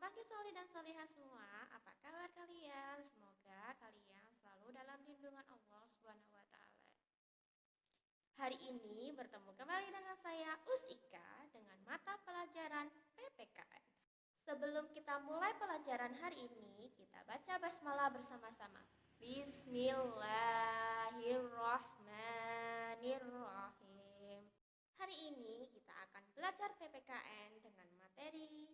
pagi Soli dan Solihah semua, apa kabar kalian? Semoga kalian selalu dalam lindungan Allah Subhanahu wa Ta'ala. Hari ini bertemu kembali dengan saya Usika dengan mata pelajaran PPKN. Sebelum kita mulai pelajaran hari ini, kita baca basmalah bersama-sama. Bismillahirrahmanirrahim. Hari ini kita akan belajar PPKN dengan materi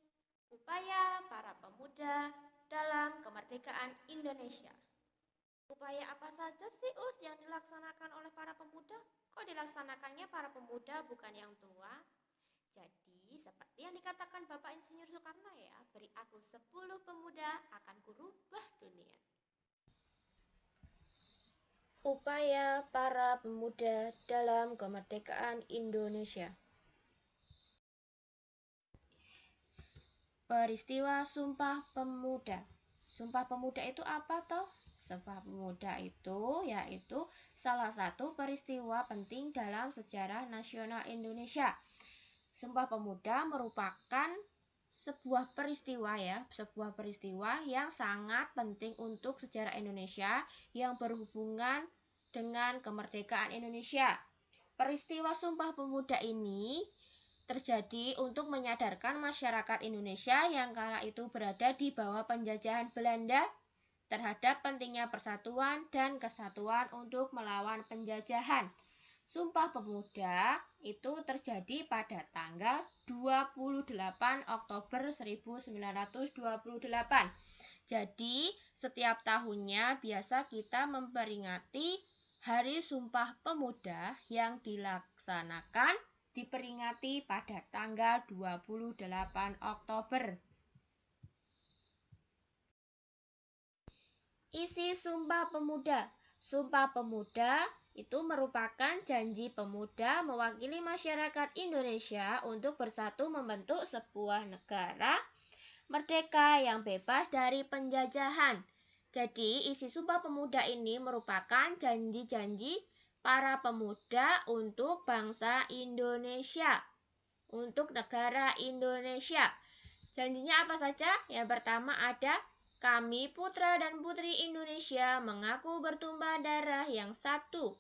upaya para pemuda dalam kemerdekaan Indonesia. Upaya apa saja sih yang dilaksanakan oleh para pemuda? Kok dilaksanakannya para pemuda bukan yang tua? Jadi seperti yang dikatakan Bapak Insinyur Soekarno ya, beri aku 10 pemuda akan kurubah dunia. Upaya para pemuda dalam kemerdekaan Indonesia. Peristiwa Sumpah Pemuda. Sumpah Pemuda itu apa toh? Sumpah Pemuda itu yaitu salah satu peristiwa penting dalam sejarah nasional Indonesia. Sumpah Pemuda merupakan sebuah peristiwa yang sangat penting untuk sejarah Indonesia yang berhubungan dengan kemerdekaan Indonesia. Peristiwa Sumpah Pemuda ini terjadi untuk menyadarkan masyarakat Indonesia yang kala itu berada di bawah penjajahan Belanda terhadap pentingnya persatuan dan kesatuan untuk melawan penjajahan. Sumpah Pemuda itu terjadi pada tanggal 28 Oktober 1928. Jadi, setiap tahunnya biasa kita memperingati Hari Sumpah Pemuda yang diperingati pada tanggal 28 Oktober. Isi Sumpah Pemuda. Sumpah Pemuda itu merupakan janji pemuda mewakili masyarakat Indonesia untuk bersatu membentuk sebuah negara merdeka yang bebas dari penjajahan. Jadi, isi Sumpah Pemuda ini merupakan janji-janji para pemuda untuk bangsa Indonesia, untuk negara Indonesia. Janjinya apa saja? Yang pertama ada, kami putra dan putri Indonesia mengaku bertumpah darah yang satu,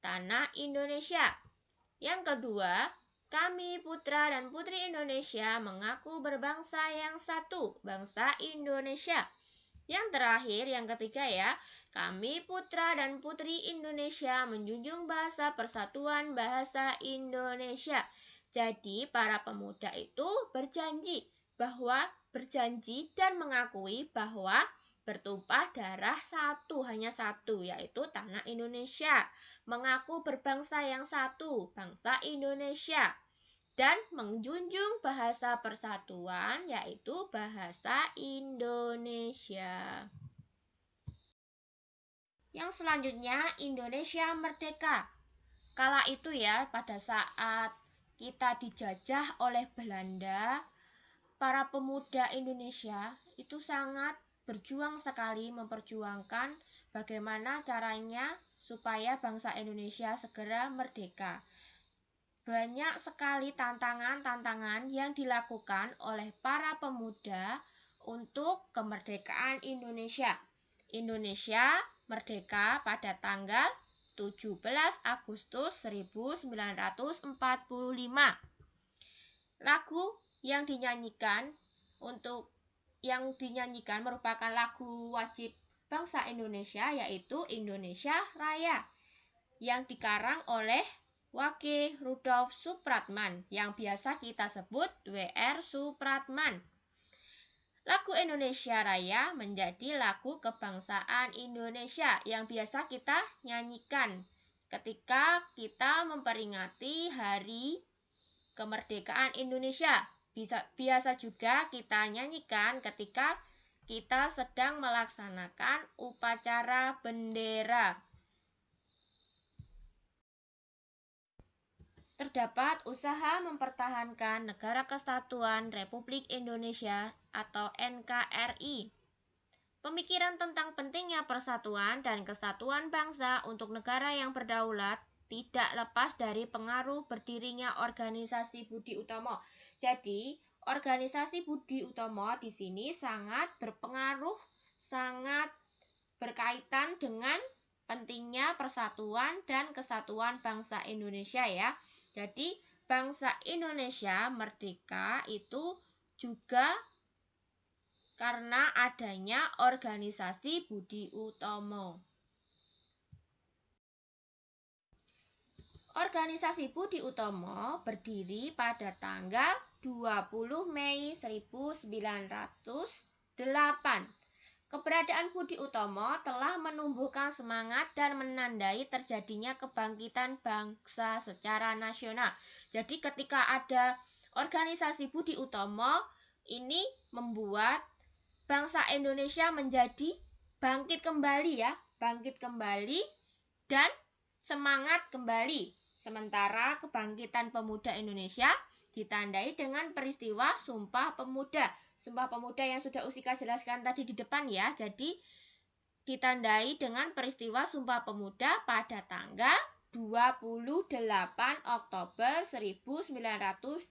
tanah Indonesia. Yang kedua, kami putra dan putri Indonesia mengaku berbangsa yang satu, bangsa Indonesia. Yang terakhir, yang ketiga ya, kami putra dan putri Indonesia menjunjung bahasa persatuan bahasa Indonesia. Jadi para pemuda itu berjanji dan mengakui bahwa bertumpah darah satu, hanya satu, yaitu tanah Indonesia. Mengaku berbangsa yang satu, bangsa Indonesia. Dan menjunjung bahasa persatuan, yaitu bahasa Indonesia. Yang selanjutnya, Indonesia merdeka. Kala itu ya, pada saat kita dijajah oleh Belanda, para pemuda Indonesia itu sangat berjuang sekali memperjuangkan bagaimana caranya supaya bangsa Indonesia segera merdeka. Banyak sekali tantangan-tantangan yang dilakukan oleh para pemuda untuk kemerdekaan Indonesia. Indonesia merdeka pada tanggal 17 Agustus 1945. Lagu yang dinyanyikan merupakan lagu wajib bangsa Indonesia, yaitu Indonesia Raya, yang dikarang oleh W.K. Rudolf Supratman, yang biasa kita sebut W.R. Supratman. Lagu Indonesia Raya menjadi lagu kebangsaan Indonesia yang biasa kita nyanyikan ketika kita memperingati Hari Kemerdekaan Indonesia. Biasa juga kita nyanyikan ketika kita sedang melaksanakan upacara bendera. Terdapat usaha mempertahankan Negara Kesatuan Republik Indonesia atau NKRI. Pemikiran tentang pentingnya persatuan dan kesatuan bangsa untuk negara yang berdaulat tidak lepas dari pengaruh berdirinya organisasi Budi Utomo. Jadi, organisasi Budi Utomo di sini sangat berpengaruh, sangat berkaitan dengan pentingnya persatuan dan kesatuan bangsa Indonesia ya. Jadi bangsa Indonesia merdeka itu juga karena adanya organisasi Budi Utomo. Organisasi Budi Utomo berdiri pada tanggal 20 Mei 1908. Keberadaan Budi Utomo telah menumbuhkan semangat dan menandai terjadinya kebangkitan bangsa secara nasional. Jadi ketika ada organisasi Budi Utomo, ini membuat bangsa Indonesia menjadi bangkit kembali ya, bangkit kembali dan semangat kembali. Sementara kebangkitan pemuda Indonesia ditandai dengan peristiwa Sumpah Pemuda. Sumpah Pemuda yang sudah Usika jelaskan tadi di depan ya. Jadi ditandai dengan peristiwa Sumpah Pemuda pada tanggal 28 Oktober 1928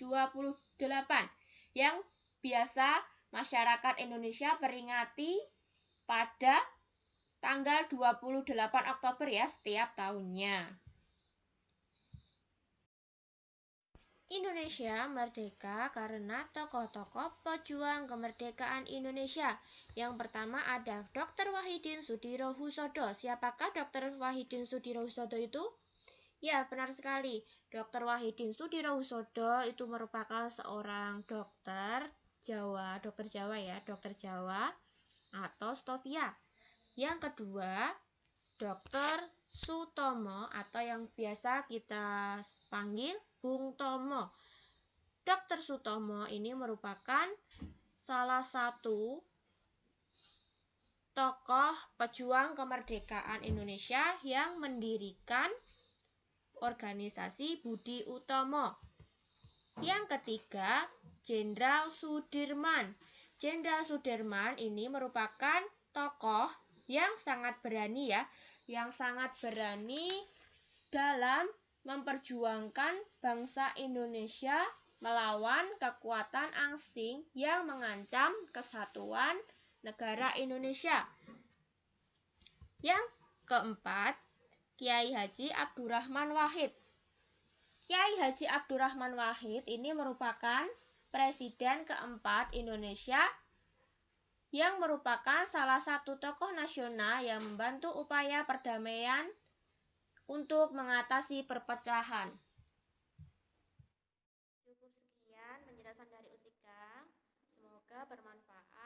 yang biasa masyarakat Indonesia peringati pada tanggal 28 Oktober ya setiap tahunnya. Indonesia merdeka karena tokoh-tokoh pejuang kemerdekaan Indonesia. Yang pertama ada Dr. Wahidin Soedirohusodo. Siapakah Dr. Wahidin Soedirohusodo itu? Ya, benar sekali. Dr. Wahidin Soedirohusodo itu merupakan seorang dokter Jawa atau Stovia. Yang kedua, Dr. Sutomo atau yang biasa kita panggil Bung Tomo. Dr. Sutomo ini merupakan salah satu tokoh pejuang kemerdekaan Indonesia yang mendirikan organisasi Budi Utomo. Yang ketiga, Jenderal Sudirman. Jenderal Sudirman ini merupakan tokoh yang sangat berani ya, yang sangat berani dalam memperjuangkan bangsa Indonesia melawan kekuatan asing yang mengancam kesatuan negara Indonesia. Yang keempat, Kiai Haji Abdurrahman Wahid. Kiai Haji Abdurrahman Wahid ini merupakan presiden keempat Indonesia yang merupakan salah satu tokoh nasional yang membantu upaya perdamaian untuk mengatasi perpecahan. Cukup sekian penjelasan dari Usika. Semoga bermanfaat.